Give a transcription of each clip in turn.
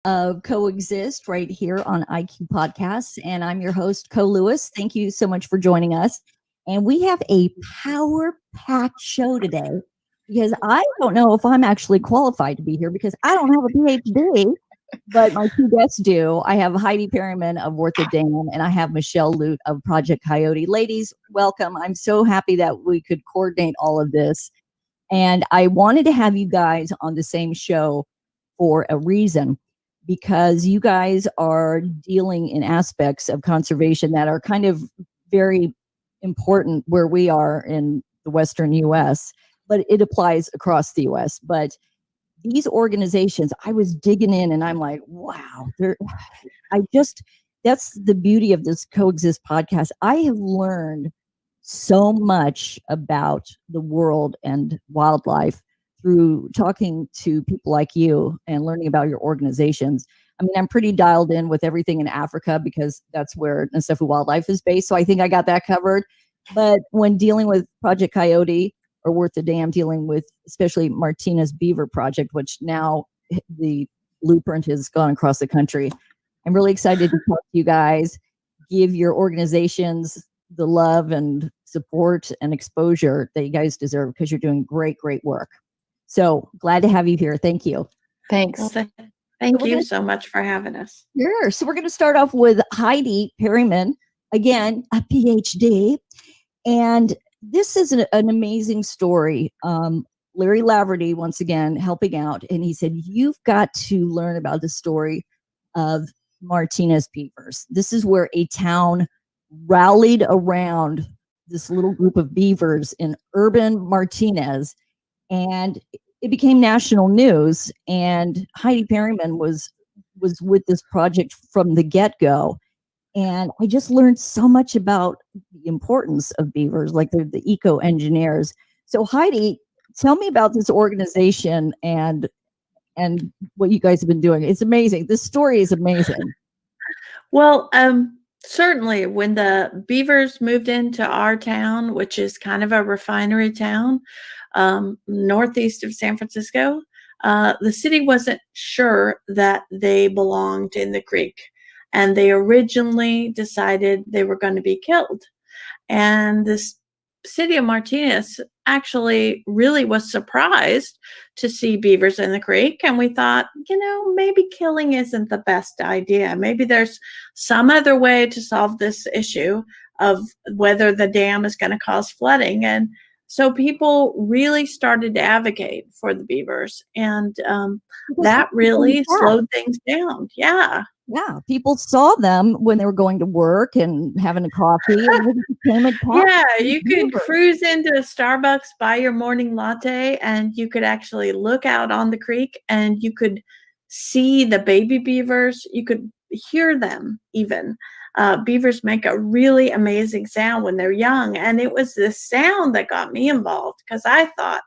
of Coexist right here on IQ Podcasts. And I'm your host, Co Lewis. Thank you so much for joining us. And we have a power packed show today because I don't know if I'm actually qualified to be here because I don't have a PhD, but my two guests do. I have Heidi Perryman of Worth a Damn, and I have Michelle Lute of Project Coyote. Ladies, welcome. I'm so happy that we could coordinate all of this. And I wanted to have you guys on the same show for a reason, because you guys are dealing in aspects of conservation that are kind of very important where we are in the Western US, but it applies across the US. But these organizations, I was digging in and I'm like, wow, that's the beauty of this Coexist podcast. I have learned so much about the world and wildlife through talking to people like you and learning about your organizations. I mean, I'm pretty dialed in with everything in Africa because that's where Nasefu Wildlife is based. So I think I got that covered. But when dealing with Project Coyote or Worth the Dam, dealing with especially Martinez Beaver Project, which now the blueprint has gone across the country, I'm really excited to talk to you guys, give your organizations the love and support and exposure that you guys deserve because you're doing great, great work. So glad to have you here. Thank you. Thanks. Well, thank you so much for having us. Sure. So we're going to start off with Heidi Perryman, again, a PhD. And this is an amazing story. Larry Laverty, once again, helping out. And he said, you've got to learn about the story of Martinez beavers. This is where a town rallied around this little group of beavers in urban Martinez, and it became national news. And Heidi Perryman was with this project from the get-go. And I just learned so much about the importance of beavers, like they're the eco-engineers. So Heidi, tell me about this organization and what you guys have been doing. It's amazing. This story is amazing. Well, certainly when the beavers moved into our town, which is kind of a refinery town, northeast of San Francisco, the city wasn't sure that they belonged in the creek. And they originally decided they were going to be killed. And this city of Martinez actually really was surprised to see beavers in the creek. And we thought, maybe killing isn't the best idea. Maybe there's some other way to solve this issue of whether the dam is going to cause flooding. And so people really started to advocate for the beavers. And that really slowed things down. Yeah. Yeah, people saw them when they were going to work and having a coffee. And yeah, you could cruise into a Starbucks, buy your morning latte, and you could actually look out on the creek and you could see the baby beavers. You could hear them even. Beavers make a really amazing sound when they're young. And it was this sound that got me involved because I thought,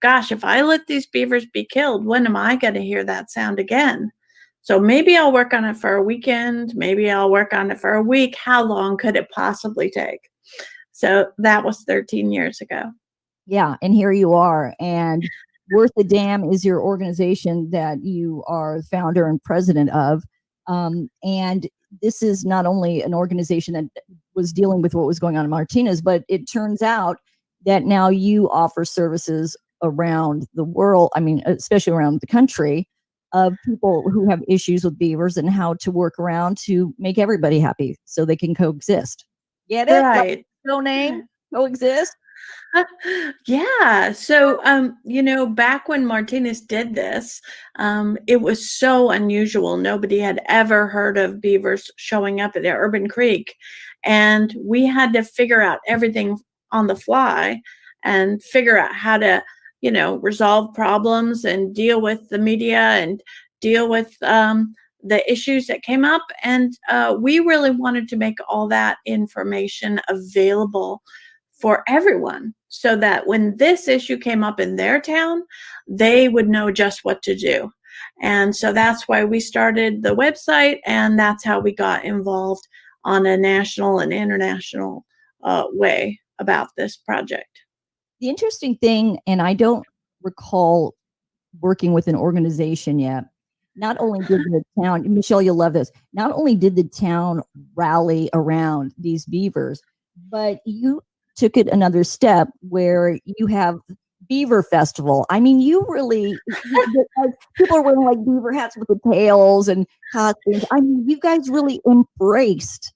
gosh, if I let these beavers be killed, when am I going to hear that sound again? So maybe I'll work on it for a weekend. Maybe I'll work on it for a week. How long could it possibly take? So that was 13 years ago. Yeah. And here you are. And Worth the Dam is your organization that you are founder and president of. And this is not only an organization that was dealing with what was going on in Martinez, but it turns out that now you offer services around the world. I mean, especially around the country, of people who have issues with beavers and how to work around to make everybody happy so they can coexist. Get it? Right. No name, coexist. Yeah. So, back when Martinez did this, it was so unusual. Nobody had ever heard of beavers showing up at the urban creek. And we had to figure out everything on the fly and figure out how to resolve problems and deal with the media and deal with the issues that came up. And we really wanted to make all that information available for everyone so that when this issue came up in their town, they would know just what to do. And so that's why we started the website, and that's how we got involved on a national and international way about this project. The interesting thing, and I don't recall working with an organization yet, not only did the town, Michelle, you'll love this, not only did the town rally around these beavers, but you took it another step where you have Beaver Festival. I mean, you really, people are wearing like beaver hats with the tails and costumes. I mean, you guys really embraced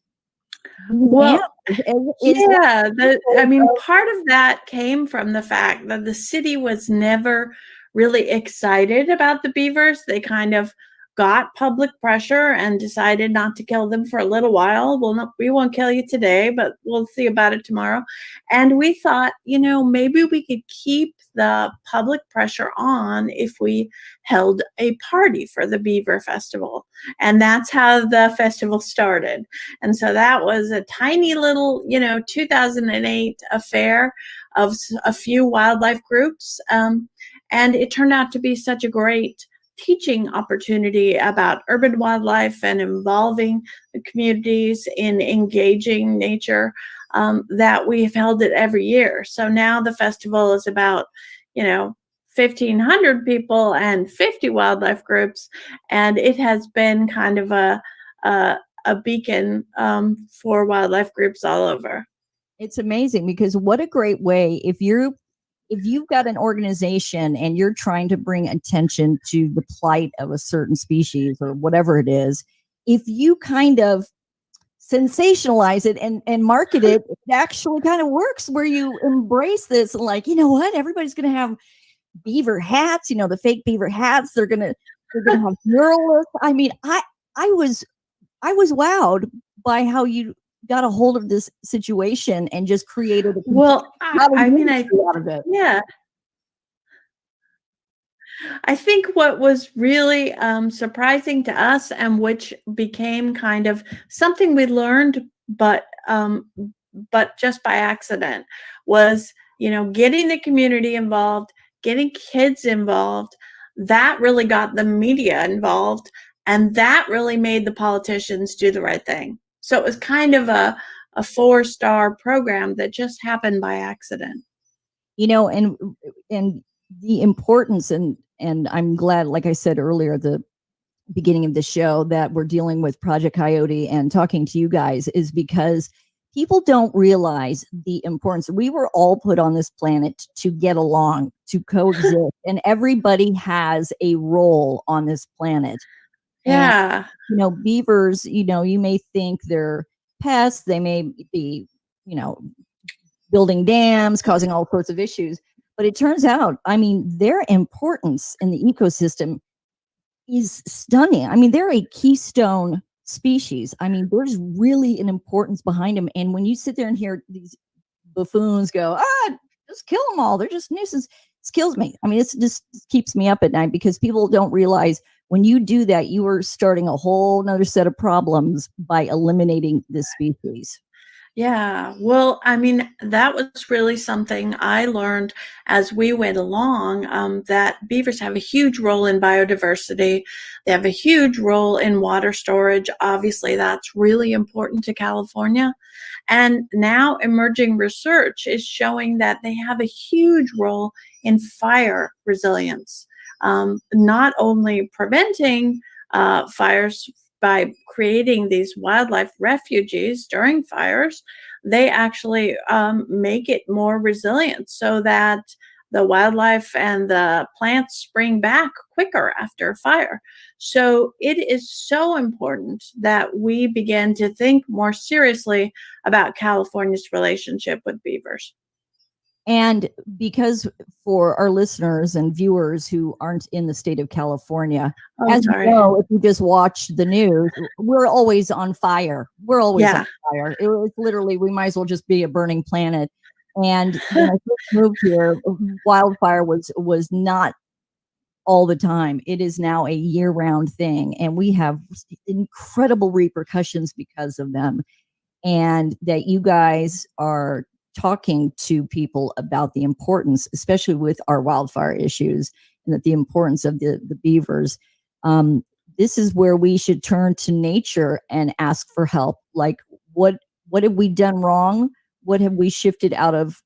these Well, animals. yeah, I mean, part of that came from the fact that the city was never really excited about the beavers. They kind of got public pressure and decided not to kill them for a little while. Well, no, we won't kill you today, but we'll see about it tomorrow. And we thought, maybe we could keep the public pressure on if we held a party for the Beaver Festival. And that's how the festival started. And so that was a tiny little, 2008 affair of a few wildlife groups. And it turned out to be such a great teaching opportunity about urban wildlife and involving the communities in engaging nature, that we've held it every year. So now the festival is about, 1,500 people and 50 wildlife groups. And it has been kind of a beacon for wildlife groups all over. It's amazing because what a great way if you've got an organization and you're trying to bring attention to the plight of a certain species or whatever it is, if you kind of sensationalize it and market it, it actually kind of works where you embrace this and like, you know what, everybody's going to have beaver hats, the fake beaver hats. They're going to have muralists. I mean, I was wowed by how you got a hold of this situation and just created a Well, I mean, out of it. yeah, I think what was really surprising to us, and which became kind of something we learned, but just by accident, was getting the community involved, getting kids involved. That really got the media involved, and that really made the politicians do the right thing. So it was kind of a 4-star program that just happened by accident. And the importance and I'm glad, like I said earlier, the beginning of the show, that we're dealing with Project Coyote and talking to you guys is because people don't realize the importance. We were all put on this planet to get along, to coexist, and everybody has a role on this planet. Yeah. And, beavers, you may think they're pests. They may be, building dams, causing all sorts of issues. But it turns out, I mean, their importance in the ecosystem is stunning. I mean, they're a keystone species. I mean, there's really an importance behind them. And when you sit there and hear these buffoons go, just kill them all, they're just nuisance, it kills me. I mean, it just keeps me up at night because people don't realize when you do that, you are starting a whole nother set of problems by eliminating this species. Yeah, well, I mean, that was really something I learned as we went along, that beavers have a huge role in biodiversity. They have a huge role in water storage. Obviously, that's really important to California. And now emerging research is showing that they have a huge role in fire resilience, not only preventing fires by creating these wildlife refuges during fires. They actually make it more resilient so that the wildlife and the plants spring back quicker after a fire. So it is so important that we begin to think more seriously about California's relationship with beavers. And because for our listeners and viewers who aren't in the state of California, as you know, if you just watch the news, we're always on fire. We're always on fire. It's literally, we might as well just be a burning planet. And when I first moved here, wildfire was not all the time. It is now a year-round thing, and we have incredible repercussions because of them. And that you guys are talking to people about the importance, especially with our wildfire issues, and that the importance of the beavers. This is where we should turn to nature and ask for help. Like, what have we done wrong? What have we shifted out of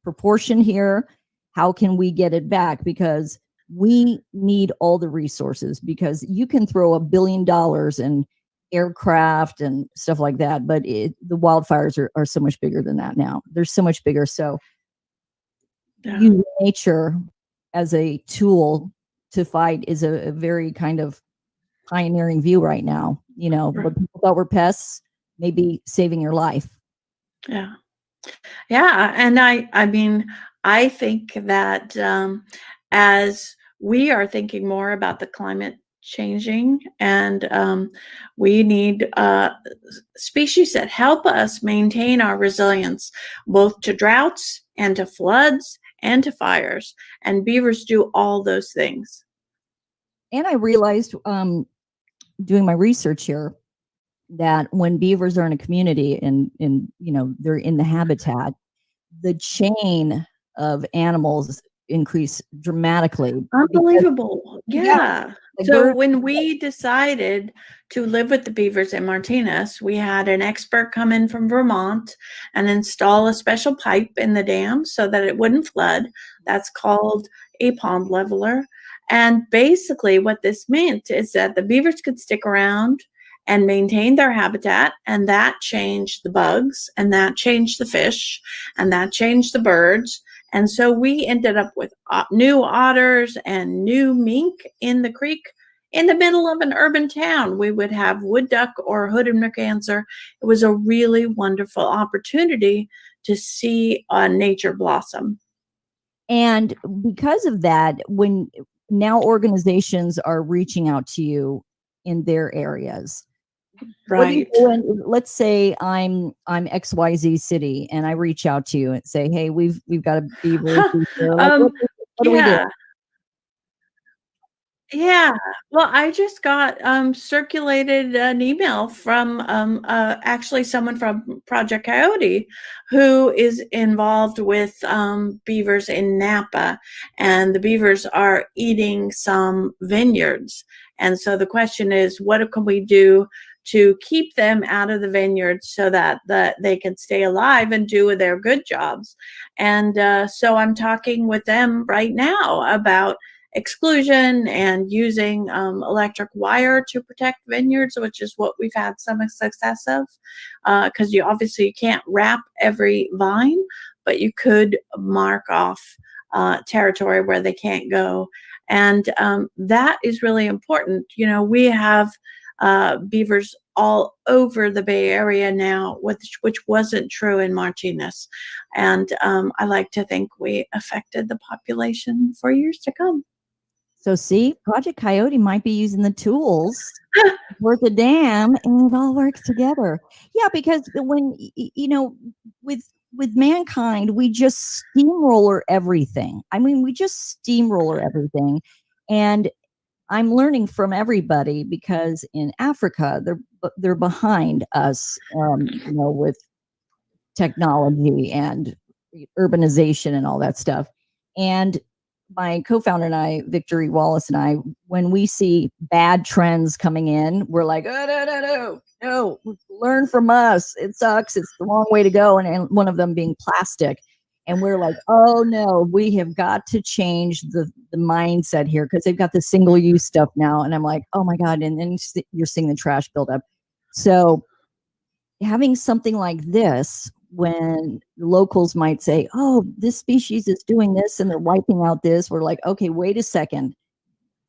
proportion here? How can we get it back? Because we need all the resources, because you can throw $1 billion in aircraft and stuff like that, but the wildfires are so much bigger than that now. They're so much bigger. So Yeah. use nature as a tool to fight is a very kind of pioneering view right now. What people thought were pests, maybe saving your life. Yeah. Yeah. And I mean, I think that as we are thinking more about the climate changing, and we need species that help us maintain our resilience, both to droughts and to floods and to fires. And beavers do all those things. And I realized, doing my research here, that when beavers are in a community and they're in the habitat, the chain of animals increase dramatically. Unbelievable. Yeah, Yeah. like So when we decided to live with the beavers in Martinez, we had an expert come in from Vermont and install a special pipe in the dam so that it wouldn't flood. That's called a pond leveler. And basically what this meant is that the beavers could stick around and maintain their habitat, and that changed the bugs, and that changed the fish, and that changed the birds. And so we ended up with new otters and new mink in the creek in the middle of an urban town. We would have wood duck or hooded merganser. It was a really wonderful opportunity to see nature blossom. And because of that, when now organizations are reaching out to you in their areas, what do you Right. do when, let's say I'm XYZ city and I reach out to you and say, hey, we've got a beaver issue here. Like, what do we do? Yeah. Yeah. Well, I just got circulated an email from actually someone from Project Coyote who is involved with beavers in Napa, and the beavers are eating some vineyards. And so the question is, what can we do to keep them out of the vineyards so that they can stay alive and do their good jobs? And so I'm talking with them right now about exclusion and using electric wire to protect vineyards, which is what we've had some success of, because you obviously can't wrap every vine, but you could mark off territory where they can't go. And that is really important. We have beavers all over the Bay Area now, which wasn't true in Martinez. And I like to think we affected the population for years to come. So see, Project Coyote might be using the tools for the dam, and it all works together. Yeah, because when with mankind, we just steamroller everything. I mean, we just steamroller everything. And I'm learning from everybody, because in Africa, they're behind us, with technology and urbanization and all that stuff. And my co-founder and I, Victory Wallace and I, when we see bad trends coming in, we're like, oh, no, learn from us. It sucks. It's the wrong way to go. And one of them being plastic. And we're like, oh no, we have got to change the mindset here, because they've got the single use stuff now. And I'm like, oh my God. And then you're seeing the trash buildup. So having something like this, when locals might say, oh, this species is doing this and they're wiping out this, we're like, okay, wait a second.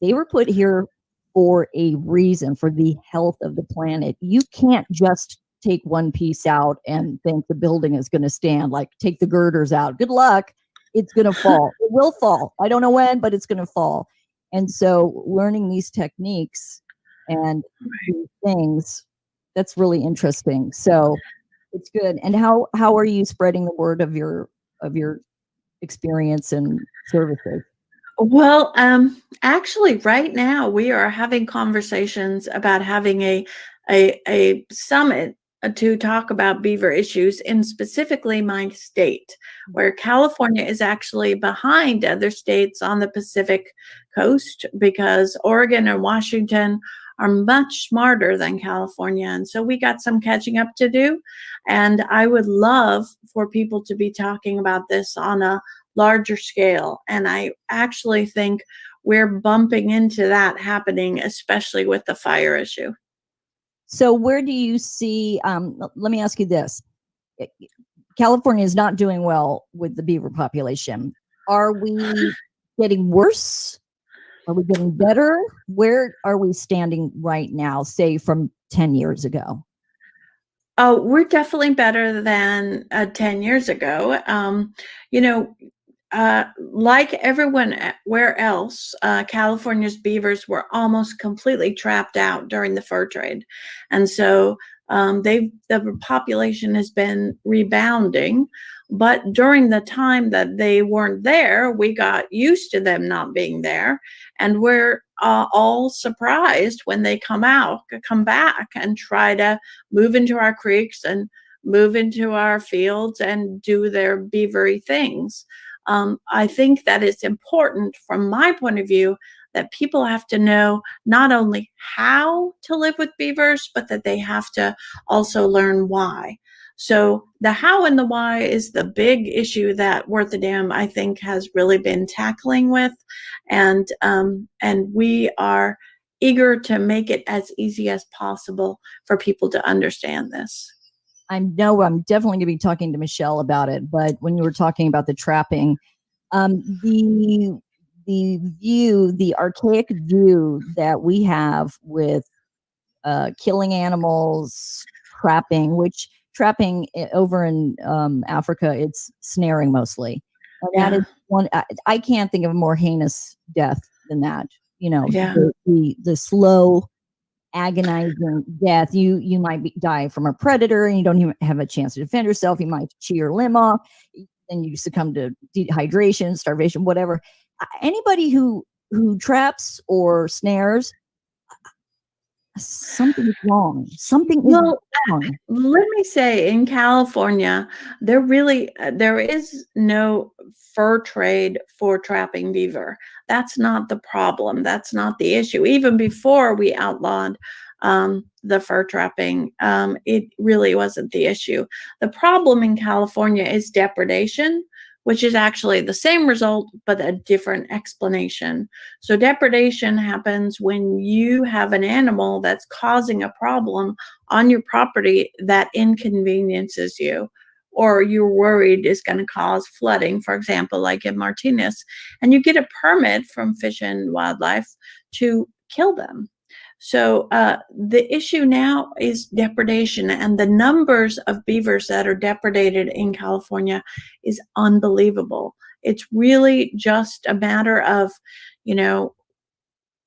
They were put here for a reason, for the health of the planet. You can't just take one piece out and think the building is going to stand. Like, take the girders out. Good luck. It's going to fall. It will fall. I don't know when, but it's going to fall. And so learning these techniques and these things, that's really interesting. So it's good. And how are you spreading the word of your experience and services? Well, actually, right now we are having conversations about having a summit to talk about beaver issues in specifically my state, where California is actually behind other states on the Pacific coast, because Oregon and Washington are much smarter than California. And so we got some catching up to do. And I would love for people to be talking about this on a larger scale. And I actually think we're bumping into that happening, especially with the fire issue. So where do you see, let me ask you this. California is not doing well with the beaver population. Are we getting worse? Are we getting better? Where are we standing right now, say from 10 years ago? Oh, we're definitely better than 10 years ago. You know, like everywhere else, California's beavers were almost completely trapped out during the fur trade. And so the population has been rebounding. But during the time that they weren't there, we got used to them not being there. And we're all surprised when they come back and try to move into our creeks and move into our fields and do their beavery things. I think that it's important from my point of view that people have to know not only how to live with beavers, but that they have to also learn why. So the how and the why is the big issue that Worth the Dam, I think, has really been tackling with. And we are eager to make it as easy as possible for people to understand this. I know I'm definitely going to be talking to Michelle about it, but when you were talking about the trapping, the the archaic view that we have with killing animals, trapping over in Africa, it's snaring mostly. And that Yeah. is one, I can't think of a more heinous death than that. Yeah. The slow, agonizing death. You might die from a predator and you don't even have a chance to defend yourself. You might chew your limb off, and you succumb to dehydration, starvation, whatever. Anybody who traps or snares, something is wrong. Something is Well, wrong. let me say, in California, there is no fur trade for trapping beaver. That's not the problem. That's not the issue. Even before we outlawed the fur trapping, it really wasn't the issue. The problem in California is depredation, which is actually the same result, but a different explanation. So depredation happens when you have an animal that's causing a problem on your property that inconveniences you, or you're worried is going to cause flooding, for example, like in Martinez, and you get a permit from Fish and Wildlife to kill them. So the issue now is depredation, and the numbers of beavers that are depredated in California is unbelievable. It's really just a matter of,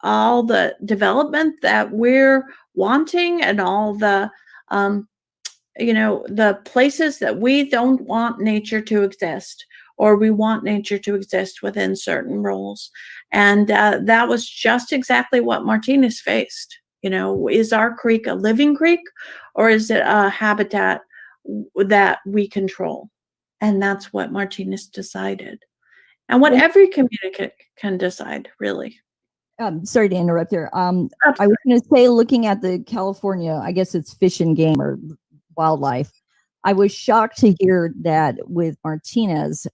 all the development that we're wanting and all the the places that we don't want nature to exist, or we want nature to exist within certain rules. And that was just exactly what Martinez faced. Is our creek a living creek, or is it a habitat that we control? And that's what Martinez decided, and what every community can decide, really. Sorry to interrupt there. I was going to say, looking at the California, I guess it's Fish and Game or Wildlife, I was shocked to hear that with Martinez.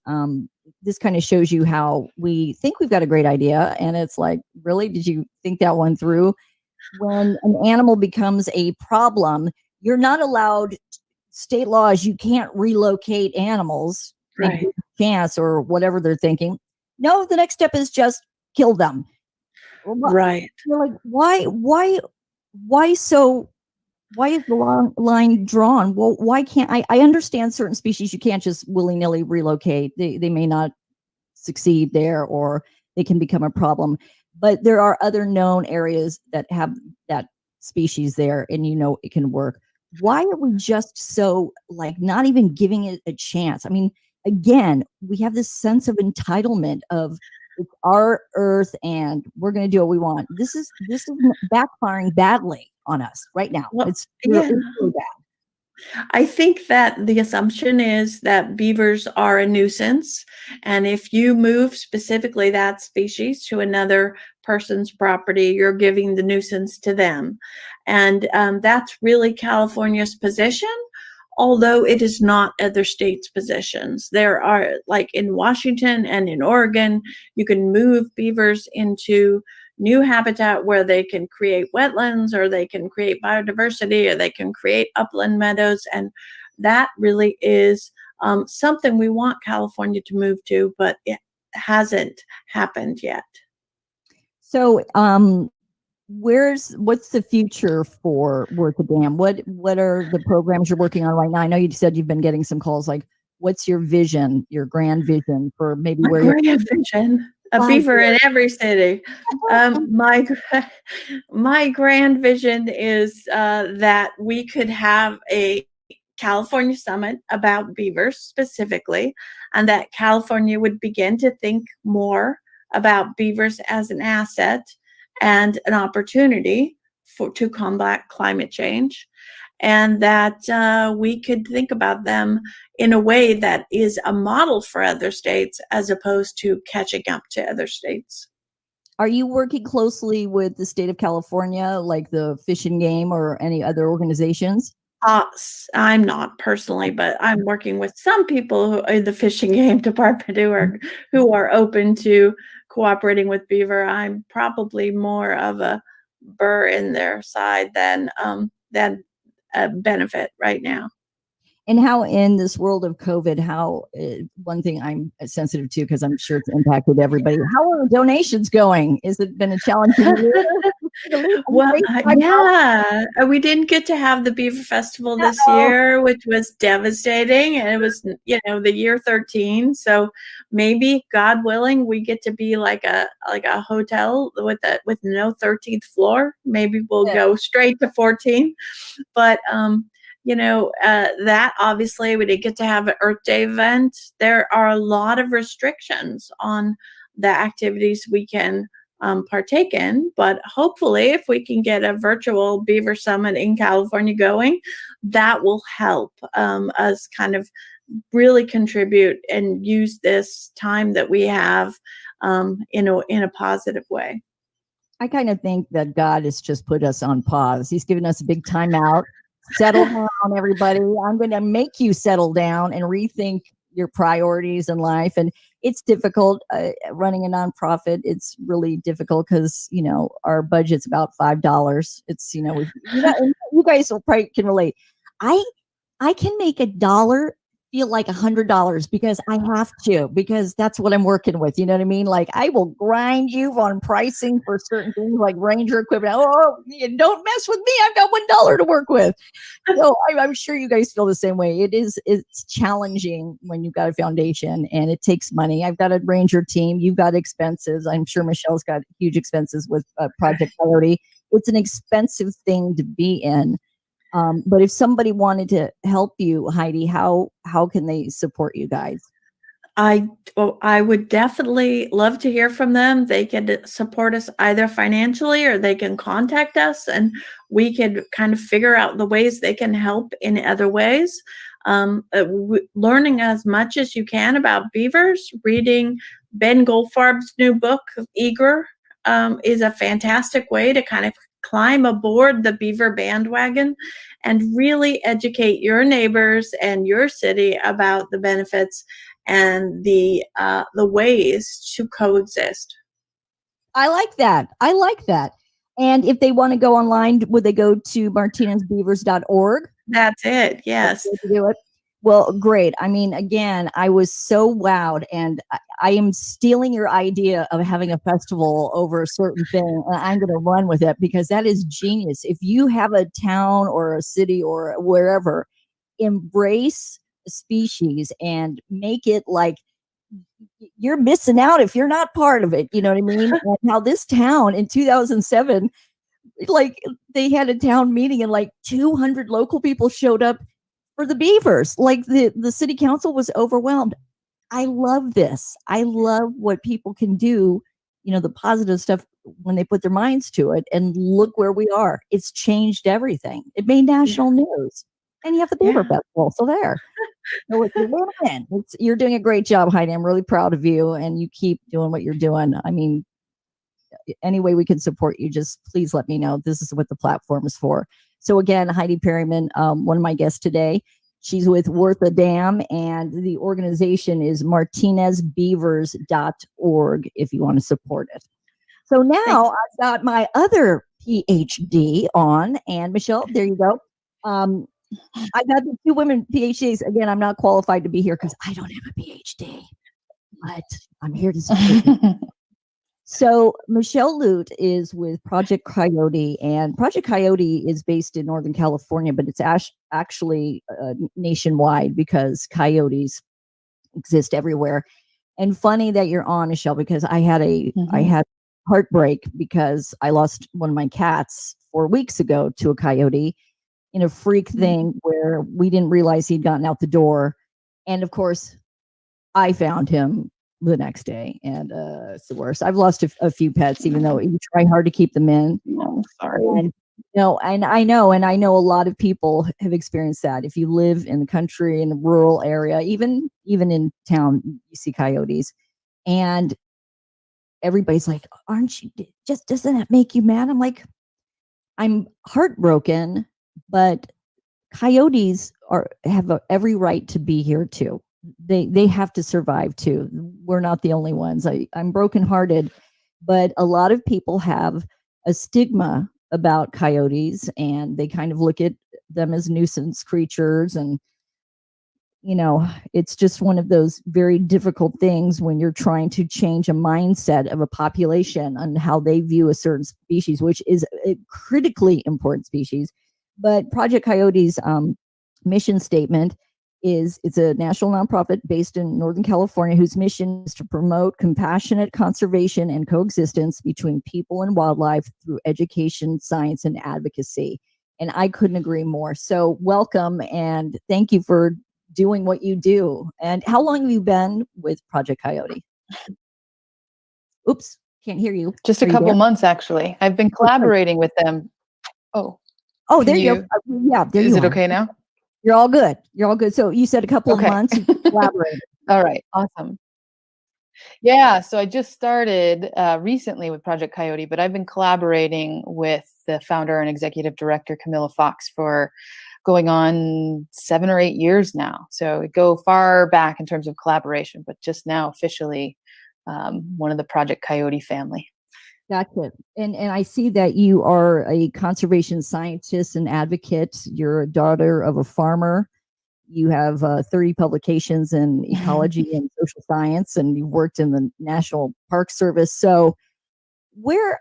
This kind of shows you how we think we've got a great idea, and it's like, really, did you think that one through? When an animal becomes a problem, you're not allowed. State laws, you can't relocate animals, take Right. a chance or whatever they're thinking. No, the next step is just kill them. Right. You're like, why so? Why is the line drawn? Well, why can't I understand certain species you can't just willy-nilly relocate. They may not succeed there, or they can become a problem. But there are other known areas that have that species there, and it can work. Why are we just so like not even giving it a chance? I mean, again, we have this sense of entitlement of it's our earth and we're going to do what we want. This is backfiring badly on us right now. Well, It's yeah. really bad. I think that the assumption is that beavers are a nuisance. And if you move specifically that species to another person's property, you're giving the nuisance to them. And that's really California's position. although it is not other states' positions. There are, like in Washington and in Oregon, you can move beavers into new habitat where they can create wetlands, or they can create biodiversity, or they can create upland meadows. And that really is something we want California to move to, but it hasn't happened yet. So, what's the future for Worth a Dam? What are the programs you're working on right now? I know you said you've been getting some calls. Like, what's your vision, your grand vision for maybe My where you're grand vision, a 5 beaver in years? every city. My grand vision is that we could have a California summit about beavers specifically, and that California would begin to think more about beavers as an asset and an opportunity to combat climate change, and that we could think about them in a way that is a model for other states as opposed to catching up to other states. Are you working closely with the state of California, like the Fish and Game or any other organizations? I'm not personally, but I'm working with some people who in the Fish and Game department who are open to cooperating with beaver. I'm probably more of a burr in their side than a benefit right now. And how in this world of COVID, how one thing I'm sensitive to, because I'm sure it's impacted everybody. How are donations going? Has it been a challenging year? Well, yeah, we didn't get to have the Beaver Festival this year, which was devastating, and it was, the year 13. So maybe, God willing, we get to be like a hotel with no 13th floor. Maybe we'll go straight to 14. But that obviously we didn't get to have an Earth Day event. There are a lot of restrictions on the activities we can partake in, but hopefully if we can get a virtual Beaver Summit in California going, that will help us kind of really contribute and use this time that we have in a positive way. I kind of think that God has just put us on pause. He's given us a big timeout. Settle down, everybody. I'm going to make you settle down and rethink your priorities in life. And it's difficult running a nonprofit. It's really difficult because, our budget's about $5. It's, you guys probably can relate. I can make $1 feel like $100 because I have to, because that's what I'm working with. You know what I mean? Like, I will grind you on pricing for certain things like Ranger equipment. Oh, don't mess with me. I've got $1 to work with. So I'm sure you guys feel the same way. It's challenging when you've got a foundation and it takes money. I've got a Ranger team. You've got expenses. I'm sure Michelle's got huge expenses with Project Coyote. It's an expensive thing to be in. But if somebody wanted to help you, Heidi, how can they support you guys? I would definitely love to hear from them. They can support us either financially, or they can contact us and we could kind of figure out the ways they can help in other ways. Learning as much as you can about beavers, reading Ben Goldfarb's new book, Eager, is a fantastic way to kind of climb aboard the beaver bandwagon and really educate your neighbors and your city about the benefits and the ways to coexist. I like that. And if they want to go online, would they go to martinezbeavers.org? That's it. Yes. To do it. Well, great. I mean, again, I was so wowed, and I am stealing your idea of having a festival over a certain thing, and I'm going to run with it because that is genius. If you have a town or a city or wherever, embrace the species and make it like you're missing out if you're not part of it. You know what I mean? And how this town in 2007, like they had a town meeting and like 200 local people showed up for the beavers. Like the city council was overwhelmed. I love this. I love what people can do, the positive stuff when they put their minds to it, and look where we are. It's changed everything. It made national news, and you have the Beaver Festival. So there. So you're doing a great job, Heidi. I'm really proud of you, and you keep doing what you're doing. I mean, any way we can support you, just please let me know. This is what the platform is for. So again, Heidi Perryman, one of my guests today. She's with Worth a Dam, and the organization is martinezbeavers.org if you want to support it. So Thank now I've got my other PhD on, and Michelle, there you go. I got the two women PhDs. Again, I'm not qualified to be here because I don't have a PhD, but I'm here to support you. So Michelle Lute is with Project Coyote, and Project Coyote is based in Northern California, but it's actually nationwide because coyotes exist everywhere. And funny that you're on, Michelle, because I had heartbreak because I lost one of my cats 4 weeks ago to a coyote in a freak thing where we didn't realize he'd gotten out the door, and of course, I found him the next day, and it's the worst. I've lost a few pets, even though you try hard to keep them in. Oh, sorry. And and I know a lot of people have experienced that. If you live in the country, in a rural area, even in town, you see coyotes, and everybody's like, "Aren't you? Just doesn't that make you mad?" I'm like, I'm heartbroken, but coyotes have every right to be here too. They have to survive too. We're not the only ones. I'm brokenhearted, but a lot of people have a stigma about coyotes, and they kind of look at them as nuisance creatures. And it's just one of those very difficult things when you're trying to change a mindset of a population on how they view a certain species, which is a critically important species. But Project Coyote's mission statement is it's a national nonprofit based in Northern California whose mission is to promote compassionate conservation and coexistence between people and wildlife through education, science, and advocacy. And I couldn't agree more. So welcome, and thank you for doing what you do. And how long have you been with Project Coyote? Oops, can't hear you. Just a couple months, actually. I've been collaborating with them. Oh, there you go. Yeah, there is you it are. okay now? You're all good. You're all good. So you said a couple of months you collaborated. All right, awesome. Yeah, so I just started recently with Project Coyote, but I've been collaborating with the founder and executive director, Camilla Fox, for going on 7 or 8 years now. So we go far back in terms of collaboration, but just now officially one of the Project Coyote family. Gotcha. And I see that you are a conservation scientist and advocate. You're a daughter of a farmer. You have 30 publications in ecology and social science, and you've worked in the National Park Service. So where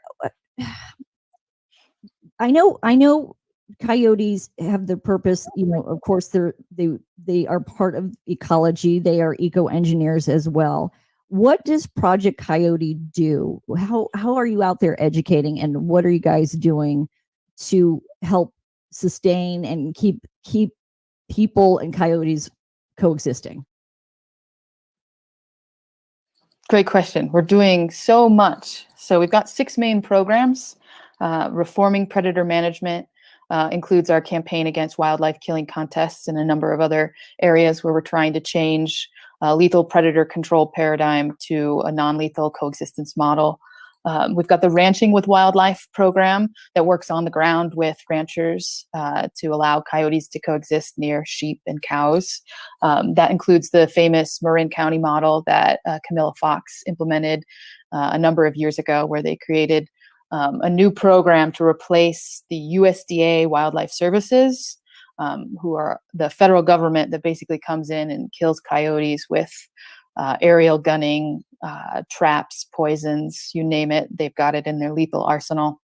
I know coyotes have their purpose. Of course, they are part of ecology. They are eco engineers as well. What does Project Coyote do? How are you out there educating, and what are you guys doing to help sustain and keep people and coyotes coexisting? Great question. We're doing so much. So we've got 6 main programs. Reforming predator management includes our campaign against wildlife killing contests and a number of other areas where we're trying to change lethal predator control paradigm to a non-lethal coexistence model. We've got the Ranching with Wildlife program that works on the ground with ranchers to allow coyotes to coexist near sheep and cows. That includes the famous Marin County model that Camilla Fox implemented a number of years ago, where they created a new program to replace the USDA Wildlife Services, who are the federal government that basically comes in and kills coyotes with aerial gunning, traps, poisons, you name it. They've got it in their lethal arsenal.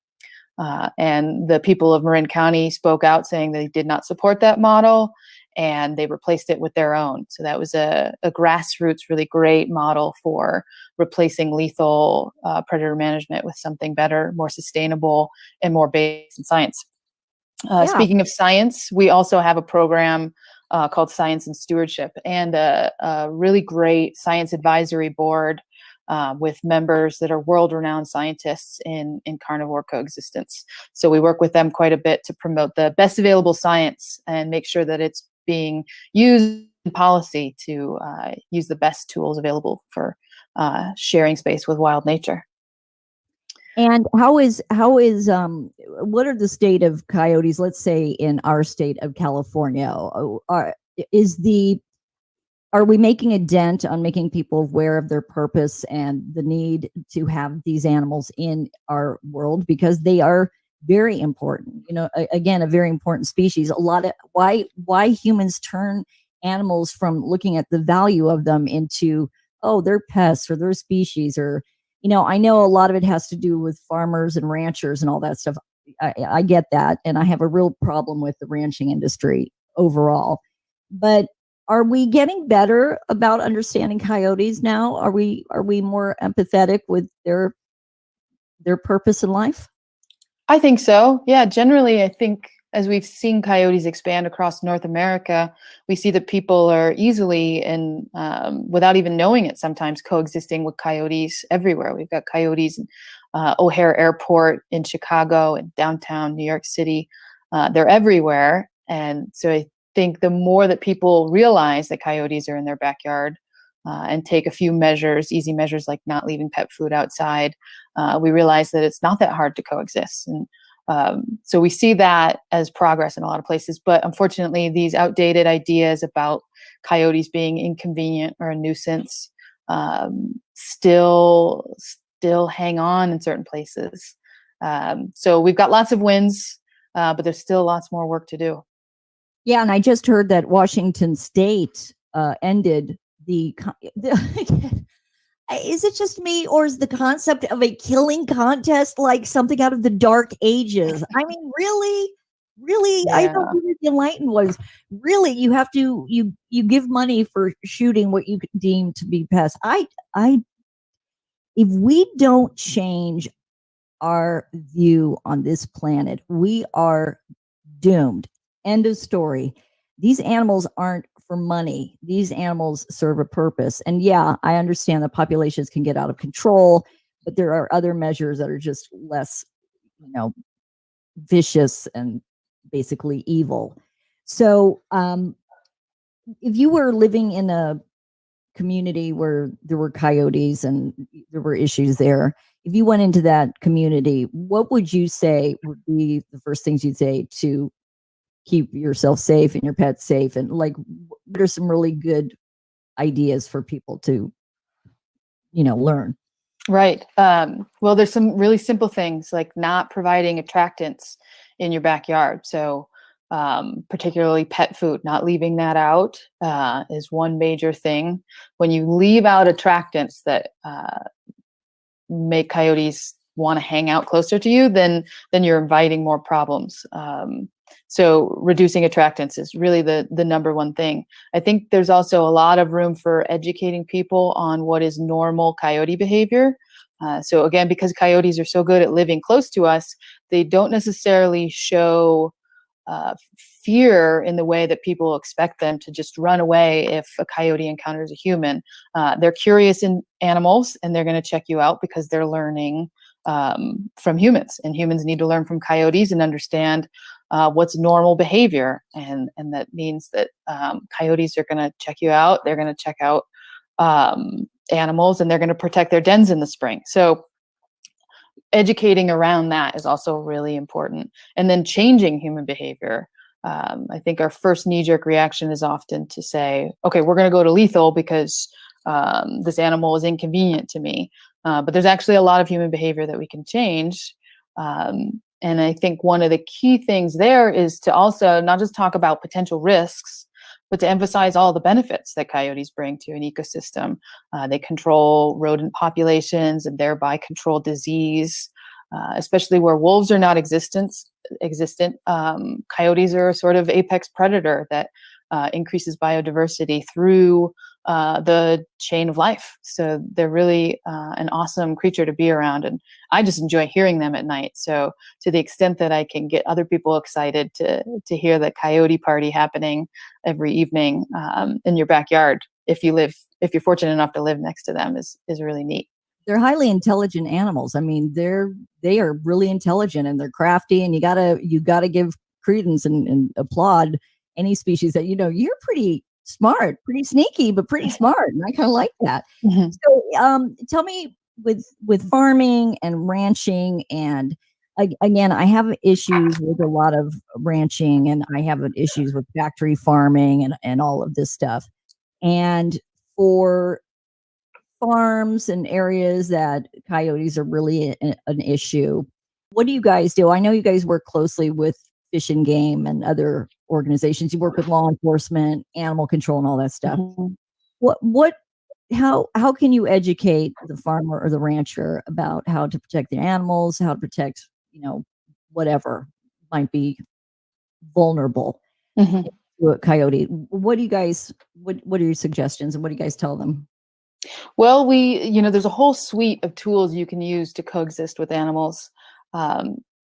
And the people of Marin County spoke out saying they did not support that model, and they replaced it with their own. So that was a grassroots, really great model for replacing lethal predator management with something better, more sustainable, and more based in science. Speaking of science, we also have a program called Science and Stewardship, and a really great science advisory board with members that are world-renowned scientists in carnivore coexistence. So we work with them quite a bit to promote the best available science and make sure that it's being used in policy to use the best tools available for sharing space with wild nature. And what are the state of coyotes, let's say in our state of California? is the are we making a dent on making people aware of their purpose and the need to have these animals in our world, because they are very important, again, a very important species. A lot of why humans turn animals from looking at the value of them into, oh, they're pests or they're species, or I know a lot of it has to do with farmers and ranchers and all that stuff. I get that, and I have a real problem with the ranching industry overall. But are we getting better about understanding coyotes now? Are we more empathetic with their purpose in life? I think so. Yeah, generally, I think as we've seen coyotes expand across North America, we see that people are easily and without even knowing it, sometimes coexisting with coyotes everywhere. We've got coyotes in O'Hare Airport in Chicago and downtown New York City. They're everywhere. And so I think the more that people realize that coyotes are in their backyard and take a few measures, easy measures like not leaving pet food outside, we realize that it's not that hard to coexist. And so we see that as progress in a lot of places. But unfortunately, these outdated ideas about coyotes being inconvenient or a nuisance still hang on in certain places. So we've got lots of wins, but there's still lots more work to do. Yeah, and I just heard that Washington State ended the is it just me, or is the concept of a killing contest like something out of the Dark Ages? I mean, really, Yeah. I thought the Enlightened was really you have to you give money for shooting what you deem to be pests. I if we don't change our view on this planet, we are doomed. End of story. These animals aren't for money. These animals serve a purpose. And yeah, I understand that populations can get out of control, but there are other measures that are just less, vicious and basically evil. So, if you were living in a community where there were coyotes and there were issues there, if you went into that community, what would you say would be the first things you'd say to keep yourself safe and your pets safe? And like, what are some really good ideas for people to, learn? Right. Well, there's some really simple things like not providing attractants in your backyard. So, particularly pet food, not leaving that out is one major thing. When you leave out attractants that make coyotes want to hang out closer to you, then you're inviting more problems. So reducing attractants is really the number one thing. I think there's also a lot of room for educating people on what is normal coyote behavior. So again, because coyotes are so good at living close to us, they don't necessarily show fear in the way that people expect them to just run away if a coyote encounters a human. They're curious in animals, and they're going to check you out because they're learning from humans, and humans need to learn from coyotes and understand what's normal behavior. And that means that coyotes are going to check you out. They're going to check out animals, and they're going to protect their dens in the spring. So educating around that is also really important. And then changing human behavior. I think our first knee-jerk reaction is often to say, okay, we're going to go to lethal because this animal is inconvenient to me. But there's actually a lot of human behavior that we can change. And I think one of the key things there is to also not just talk about potential risks, but to emphasize all the benefits that coyotes bring to an ecosystem. They control rodent populations and thereby control disease, especially where wolves are not existent. Coyotes are a sort of apex predator that increases biodiversity through the chain of life. So they're really an awesome creature to be around. And I just enjoy hearing them at night. So to the extent that I can get other people excited to hear the coyote party happening every evening in your backyard, if you're fortunate enough to live next to them, is really neat. They're highly intelligent animals. I mean, they are really intelligent, and they're crafty, and you gotta give credence and applaud any species that, you're pretty smart, pretty sneaky, but pretty smart. And I kind of like that. Mm-hmm. So tell me, with farming and ranching and again, I have issues with a lot of ranching, and I have issues with factory farming and all of this stuff. And for farms and areas that coyotes are really an issue, what do you guys do? I know you guys work closely with Fish and Game and other organizations. You work with law enforcement, animal control, and all that stuff. Mhm. What how can you educate the farmer or the rancher about how to protect the animals, how to protect, whatever might be vulnerable Mhm. to a coyote? What do you guys what are your suggestions, and what do you guys tell them? Well, there's a whole suite of tools you can use to coexist with animals.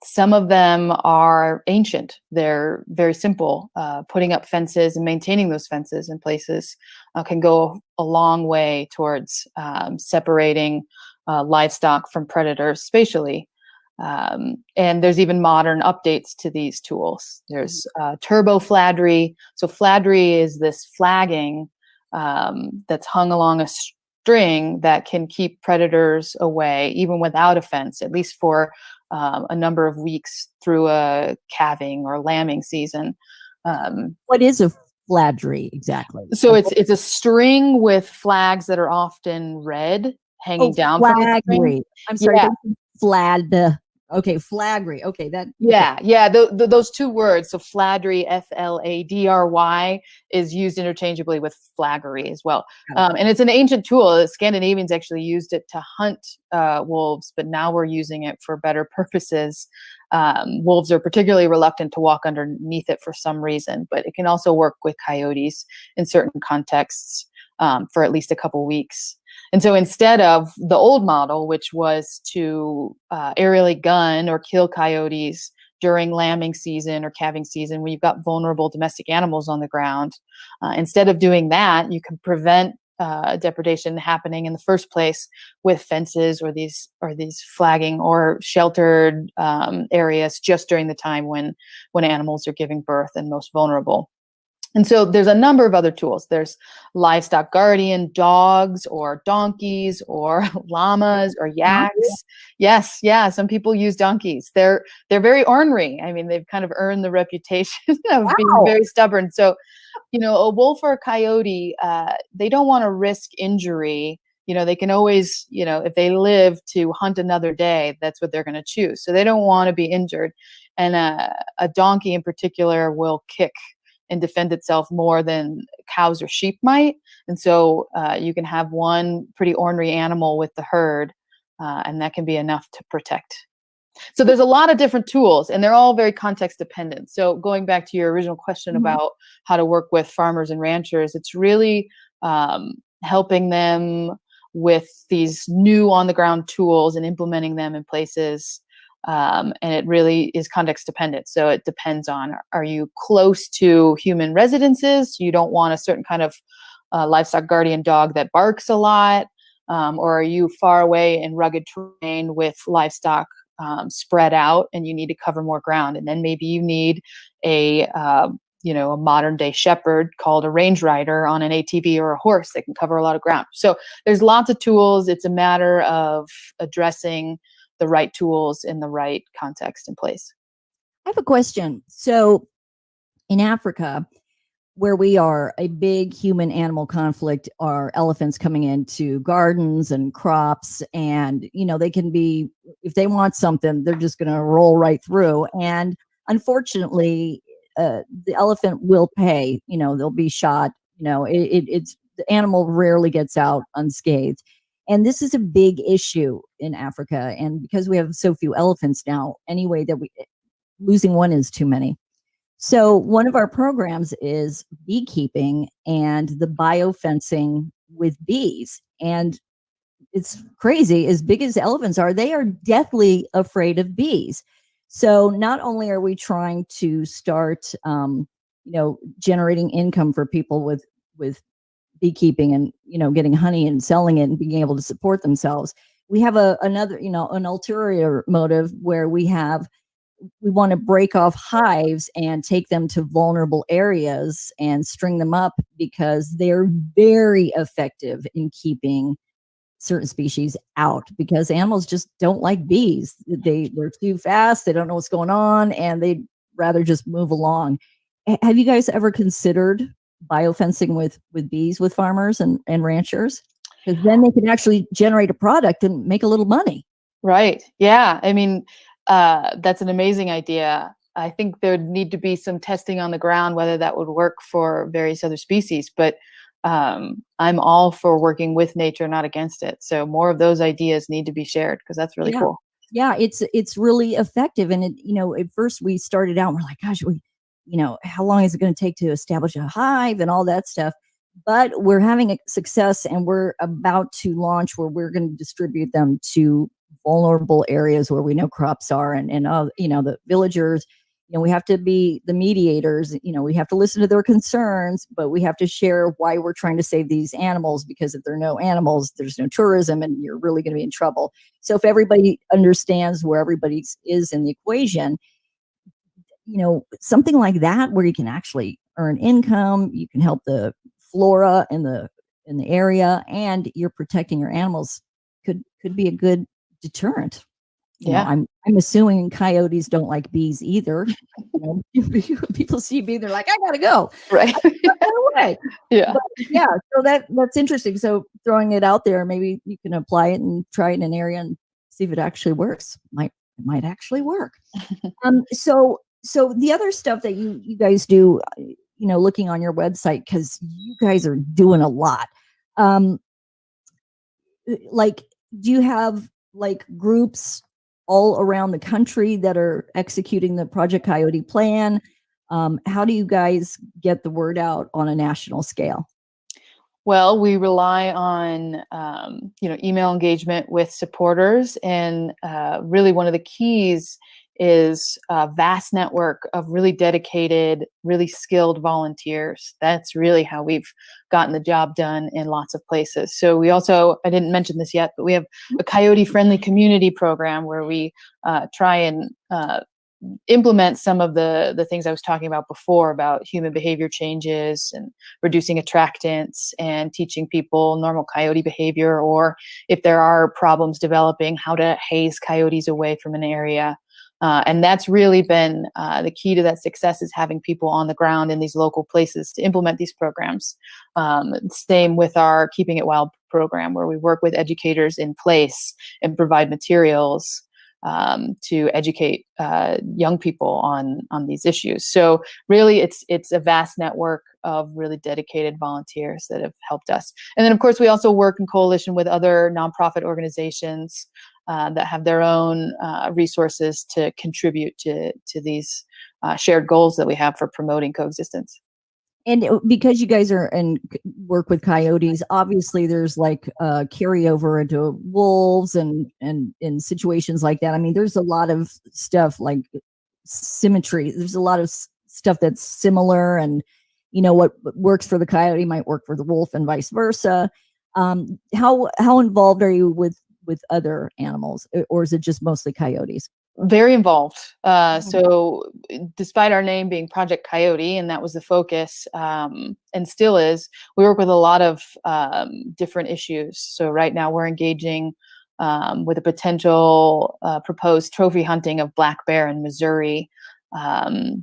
Some of them are ancient. They're very simple. Putting up fences and maintaining those fences in places can go a long way towards separating livestock from predators spatially. And there's even modern updates to these tools. There's turbo fladry. So fladry is this flagging that's hung along a string that can keep predators away, even without a fence, at least for a number of weeks through a calving or lambing season. What is a fladry exactly? So it's a string with flags that are often red hanging Oh, down from the string. flagry. I'm sorry, Yeah. flad. Okay, flagry. Okay, that. Okay. Yeah. Those two words, so fladry, fladry, is used interchangeably with flaggery as well. And it's an ancient tool. The Scandinavians actually used it to hunt wolves, but now we're using it for better purposes. Wolves are particularly reluctant to walk underneath it for some reason, but it can also work with coyotes in certain contexts for at least a couple weeks. And so instead of the old model, which was to aerially gun or kill coyotes during lambing season or calving season, when you've got vulnerable domestic animals on the ground, instead of doing that, you can prevent depredation happening in the first place with fences or these flagging or sheltered areas just during the time when animals are giving birth and most vulnerable. And so there's a number of other tools. There's livestock guardian dogs or donkeys or llamas or yaks. Yes, yeah, some people use donkeys. They're very ornery. I mean, they've kind of earned the reputation of being very stubborn. So, a wolf or a coyote, they don't want to risk injury. They can always, if they live to hunt another day, that's what they're going to choose. So they don't want to be injured. And a donkey in particular will kick and defend itself more than cows or sheep might. And so you can have one pretty ornery animal with the herd, and that can be enough to protect. So there's a lot of different tools, and they're all very context dependent. So going back to your original question about how to work with farmers and ranchers, it's really helping them with these new on the ground tools and implementing them in places. And it really is context dependent. So it depends on, are you close to human residences? You don't want a certain kind of livestock guardian dog that barks a lot. Or are you far away in rugged terrain with livestock spread out and you need to cover more ground? And then maybe you need a modern day shepherd called a range rider on an ATV or a horse that can cover a lot of ground. So there's lots of tools. It's a matter of addressing the right tools in the right context and place. I have a question. So in Africa, where we are, a big human animal conflict are elephants coming into gardens and crops. And, they can be, if they want something, they're just going to roll right through. And unfortunately, the elephant will pay, they'll be shot. It's the animal rarely gets out unscathed. And this is a big issue in Africa. And because we have so few elephants now, anyway, losing one is too many. So one of our programs is beekeeping and the biofencing with bees. And it's crazy. As big as elephants are, they are deathly afraid of bees. So not only are we trying to start, generating income for people with beekeeping and getting honey and selling it and being able to support themselves, we have another an ulterior motive where we want to break off hives and take them to vulnerable areas and string them up because they're very effective in keeping certain species out because animals just don't like bees. They're too fast. They don't know what's going on, and they'd rather just move along. Have you guys ever considered biofencing with bees with farmers and ranchers? Because then they can actually generate a product and make a little money. Right. Yeah. I mean, that's an amazing idea. I think there would need to be some testing on the ground whether that would work for various other species, but I'm all for working with nature, not against it. So more of those ideas need to be shared because that's really Yeah. cool. Yeah, it's really effective. And at first we started out, and we're like, gosh, how long is it going to take to establish a hive and all that stuff? But we're having a success, and we're about to launch where we're going to distribute them to vulnerable areas where we know crops are, and the villagers. We have to be the mediators. We have to listen to their concerns, but we have to share why we're trying to save these animals, because if there are no animals, there's no tourism, and you're really going to be in trouble. So if everybody understands where everybody is in the equation, something like that where you can actually earn income, you can help the flora in the area, and you're protecting your animals could be a good deterrent. Yeah. I'm assuming coyotes don't like bees either. People see a bee, they're like, I gotta go. Right. Away. Yeah. But yeah, so that's interesting. So throwing it out there, maybe you can apply it and try it in an area and see if it actually works. It might actually work. So the other stuff that you guys do, looking on your website, because you guys are doing a lot. Like, do you have like groups all around the country that are executing the Project Coyote plan? How do you guys get the word out on a national scale? Well, we rely on email engagement with supporters, and really one of the keys is a vast network of really dedicated, really skilled volunteers. That's really how we've gotten the job done in lots of places. So we also, I didn't mention this yet, but we have a Coyote-Friendly community program where we try and implement some of the things I was talking about before about human behavior changes and reducing attractants and teaching people normal coyote behavior, or if there are problems developing, how to haze coyotes away from an area. And that's really been the key to that success, is having people on the ground in these local places to implement these programs. Same with our Keeping It Wild program, where we work with educators in place and provide materials to educate young people on these issues. So really, it's a vast network of really dedicated volunteers that have helped us. And then, of course, we also work in coalition with other nonprofit organizations that have their own resources to contribute to these shared goals that we have for promoting coexistence. And because you guys are and work with coyotes, obviously there's like carryover into wolves and in situations like that. I mean, there's a lot of stuff like symmetry. There's a lot of stuff that's similar, and what works for the coyote might work for the wolf, and vice versa. How involved are you with other animals, or is it just mostly coyotes? Very involved. So despite our name being Project Coyote, and that was the focus, and still is, we work with a lot of different issues. So right now we're engaging with a potential proposed trophy hunting of black bear in Missouri.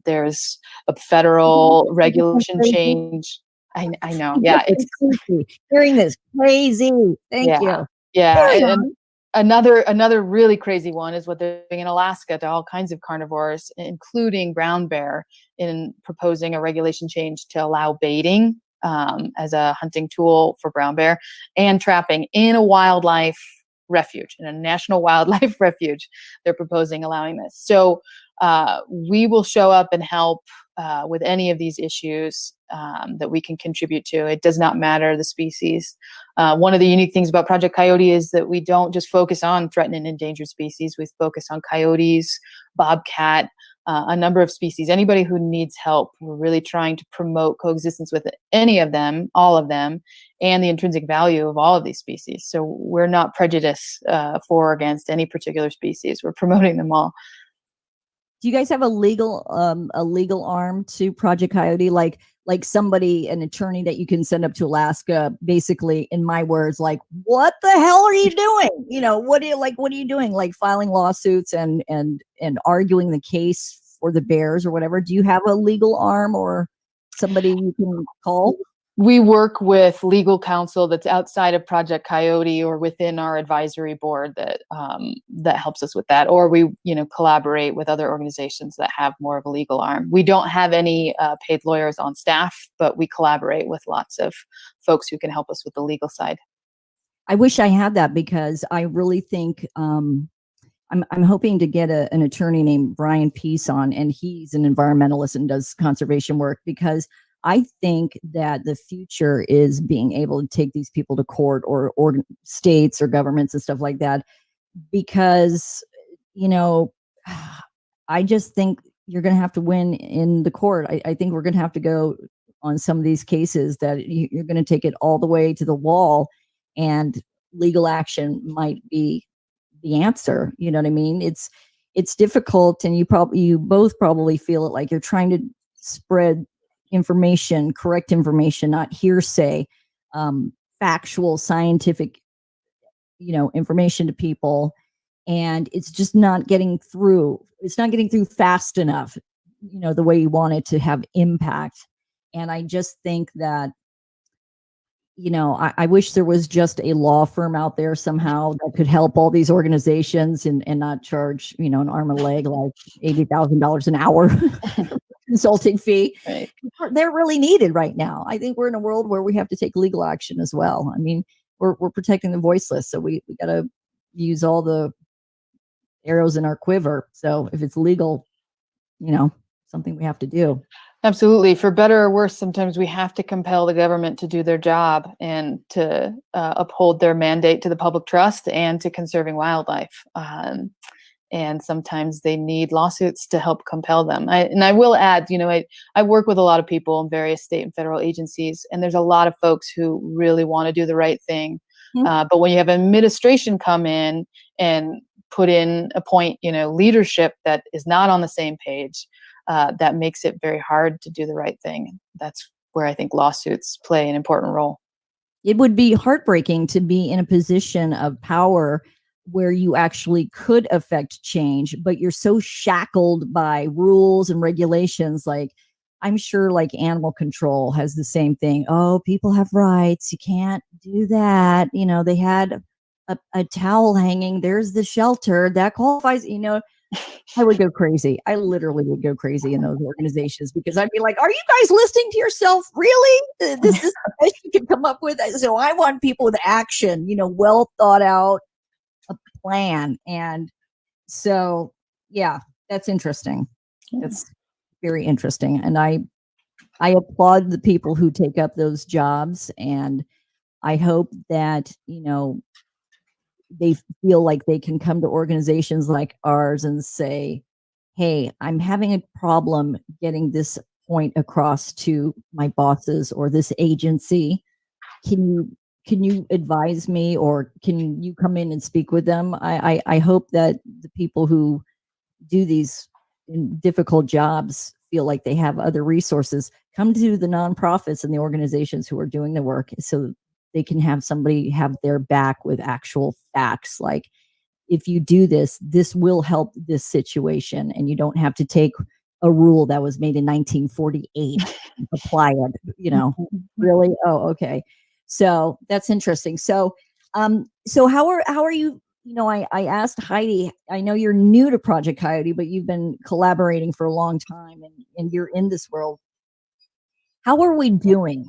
There's a federal regulation change. I know. Yeah. It's hearing this crazy. Thank you. Yeah. And another really crazy one is what they're doing in Alaska to all kinds of carnivores, including brown bear, in proposing a regulation change to allow baiting as a hunting tool for brown bear, and trapping in a wildlife refuge, in a national wildlife refuge. They're proposing allowing this. So we will show up and help with any of these issues that we can contribute to. It does not matter the species. One of the unique things about Project Coyote is that we don't just focus on threatened and endangered species. We focus on coyotes, bobcat, a number of species. Anybody who needs help, we're really trying to promote coexistence with any of them, all of them, and the intrinsic value of all of these species. So we're not prejudiced for or against any particular species. We're promoting them all. Do you guys have a legal arm to Project Coyote? Like like somebody, an attorney that you can send up to Alaska, basically, in my words, like, what the hell are you doing? What are you doing? Like filing lawsuits and arguing the case for the bears or whatever. Do you have a legal arm or somebody you can call? We work with legal counsel that's outside of Project Coyote or within our advisory board that helps us with that. Or we, collaborate with other organizations that have more of a legal arm. We don't have any paid lawyers on staff, but we collaborate with lots of folks who can help us with the legal side. I wish I had that, because I really think I'm hoping to get an attorney named Brian Peace on, and he's an environmentalist and does conservation work, because I think that the future is being able to take these people to court or states or governments and stuff like that, because, I just think you're going to have to win in the court. I think we're going to have to go on some of these cases that you're going to take it all the way to the wall, and legal action might be the answer. You know what I mean? It's difficult, and you both probably feel it, like you're trying to spread information, correct information, not hearsay, factual, scientific, information to people. And it's just not getting through. It's not getting through fast enough, the way you want it to have impact. And I just think that, I wish there was just a law firm out there somehow that could help all these organizations and not charge, an arm and a leg, like $80,000 an hour consulting fee. Right. They're really needed right now. I think we're in a world where we have to take legal action as well. I mean, we're protecting the voiceless, so we got to use all the arrows in our quiver. So if it's legal, something we have to do. Absolutely. For better or worse, sometimes we have to compel the government to do their job and to uphold their mandate to the public trust and to conserving wildlife. And sometimes they need lawsuits to help compel them. I will add, I work with a lot of people in various state and federal agencies, and there's a lot of folks who really want to do the right thing. Mm-hmm. But when you have administration come in and appoint, leadership that is not on the same page, that makes it very hard to do the right thing. That's where I think lawsuits play an important role. It would be heartbreaking to be in a position of power where you actually could affect change, but you're so shackled by rules and regulations. Like, I'm sure like animal control has the same thing. Oh, people have rights. You can't do that. They had a towel hanging. There's the shelter that qualifies, I would go crazy. I literally would go crazy in those organizations, because I'd be like, are you guys listening to yourself? Really? This is the best you can come up with? So I want people with action, well thought out, a plan. And so, yeah, that's interesting. It's very interesting. And I applaud the people who take up those jobs. And I hope that, they feel like they can come to organizations like ours and say, hey, I'm having a problem getting this point across to my bosses or this agency. Can you advise me, or can you come in and speak with them? I hope that the people who do these difficult jobs feel like they have other resources. Come to the nonprofits and the organizations who are doing the work, so they can have somebody have their back with actual facts. Like, if you do this, this will help this situation, and you don't have to take a rule that was made in 1948 and apply it, really. Oh, okay. So that's interesting. So, so how are you? I asked Heidi, I know you're new to Project Coyote, but you've been collaborating for a long time, and you're in this world. How are we doing?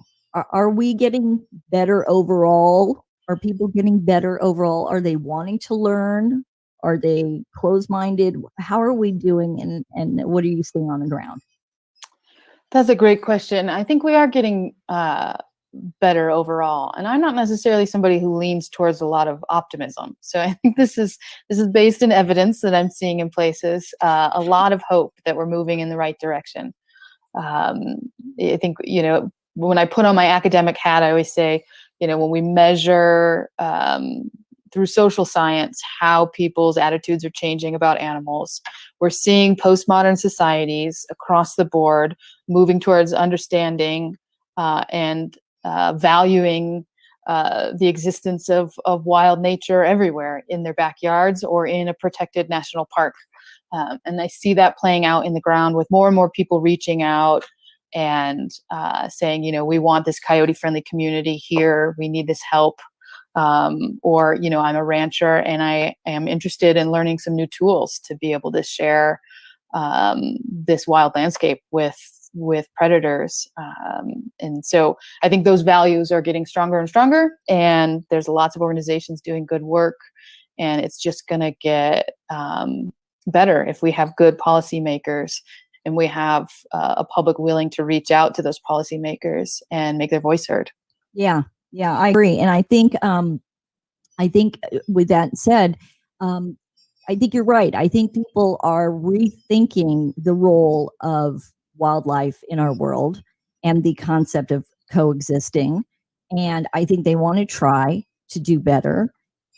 Are we getting better overall? Are people getting better overall? Are they wanting to learn? Are they closed-minded? How are we doing, and what are you seeing on the ground? That's a great question. I think we are getting better overall, and I'm not necessarily somebody who leans towards a lot of optimism. So I think this is based in evidence that I'm seeing in places, a lot of hope that we're moving in the right direction. I think, when I put on my academic hat, I always say, when we measure through social science how people's attitudes are changing about animals. We're seeing postmodern societies across the board moving towards understanding and valuing the existence of wild nature everywhere in their backyards or in a protected national park. And I see that playing out in the ground with more and more people reaching out and saying, we want this coyote-friendly community here. We need this help. Or, I'm a rancher and I am interested in learning some new tools to be able to share this wild landscape with predators. And so I think those values are getting stronger and stronger, and there's lots of organizations doing good work, and it's just going to get better if we have good policymakers and we have a public willing to reach out to those policymakers and make their voice heard. Yeah, I agree. And I think with that said, I think you're right. I think people are rethinking the role of wildlife in our world and the concept of coexisting. And I think they want to try to do better.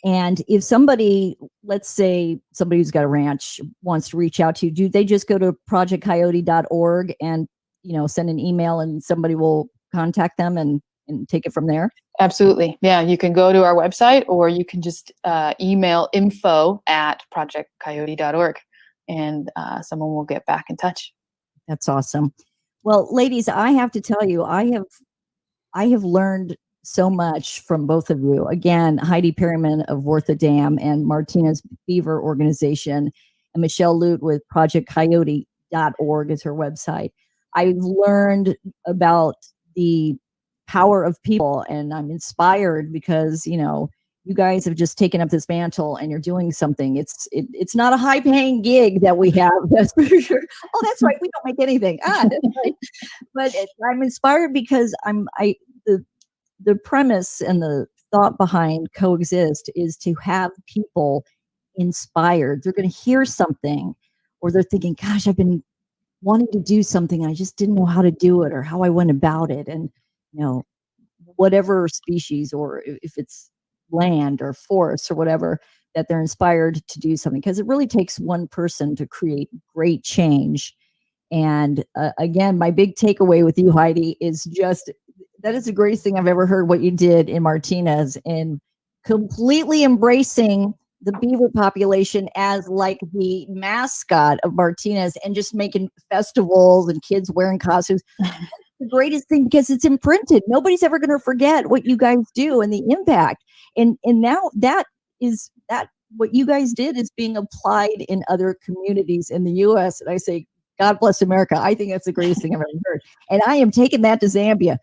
And if somebody, let's say somebody who's got a ranch wants to reach out to you, do they just go to projectcoyote.org and, send an email and somebody will contact them and take it from there? Absolutely. Yeah, you can go to our website or you can just email info@projectcoyote.org and someone will get back in touch. That's awesome. Well, ladies, I have to tell you, I have learned so much from both of you. Again, Heidi Perryman of Worth a Dam and Martinez Beaver Organization, and Michelle Lute with projectcoyote.org is her website. I've learned about the power of people, and I'm inspired because you guys have just taken up this mantle and you're doing something. It's not a high paying gig that we have, that's for sure. Oh, that's right, we don't make anything. That's right. But I'm inspired because the premise and the thought behind Coexist is to have people inspired. They're going to hear something, or they're thinking, gosh, I've been wanting to do something, I just didn't know how to do it or how I went about it. And whatever species, or if it's land or forest or whatever, that they're inspired to do something, because it really takes one person to create great change. And again, my big takeaway with you, Heidi, is just that is the greatest thing I've ever heard, what you did in Martinez, in completely embracing the beaver population as like the mascot of Martinez and just making festivals and kids wearing costumes. The greatest thing, because it's imprinted. Nobody's ever going to forget what you guys do and the impact. And now that what you guys did is being applied in other communities in the U.S. And I say, God bless America. I think that's the greatest thing I've ever heard. And I am taking that to Zambia.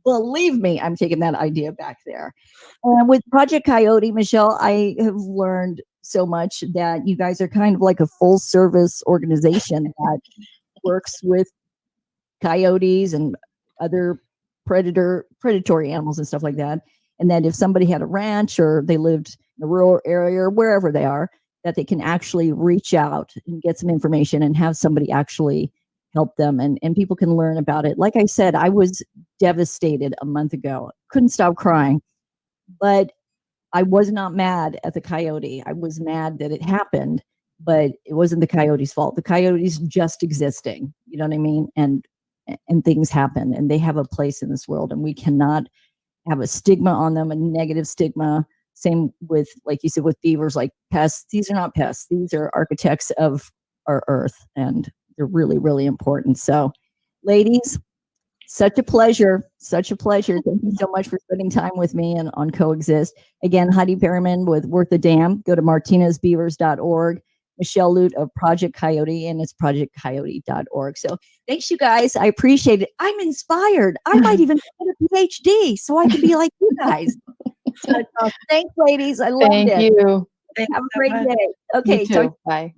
Believe me, I'm taking that idea back there. And with Project Coyote, Michelle, I have learned so much that you guys are kind of like a full service organization that works with coyotes and other predatory animals and stuff like that. And that if somebody had a ranch or they lived in a rural area or wherever they are, that they can actually reach out and get some information and have somebody actually help them, and people can learn about it. Like I said, I was devastated a month ago. Couldn't stop crying, but I was not mad at the coyote. I was mad that it happened, but it wasn't the coyote's fault. The coyote's just existing. You know what I mean? And things happen, and they have a place in this world, and we cannot have a stigma on them, a negative stigma. Same with, like you said, with beavers, like pests. These are not pests. These are architects of our earth, and they're really, really important. So, ladies, such a pleasure. Such a pleasure. Thank you so much for spending time with me and on Coexist. Again, Heidi Perryman with Worth a Dam. Go to martinezbeavers.org. Michelle Lute of Project Coyote, and it's projectcoyote.org. So thanks, you guys. I appreciate it. I'm inspired. I might even get a PhD so I can be like you guys. So, thanks, ladies. I loved it. Thank you. Have a great day. Okay. You too. Bye.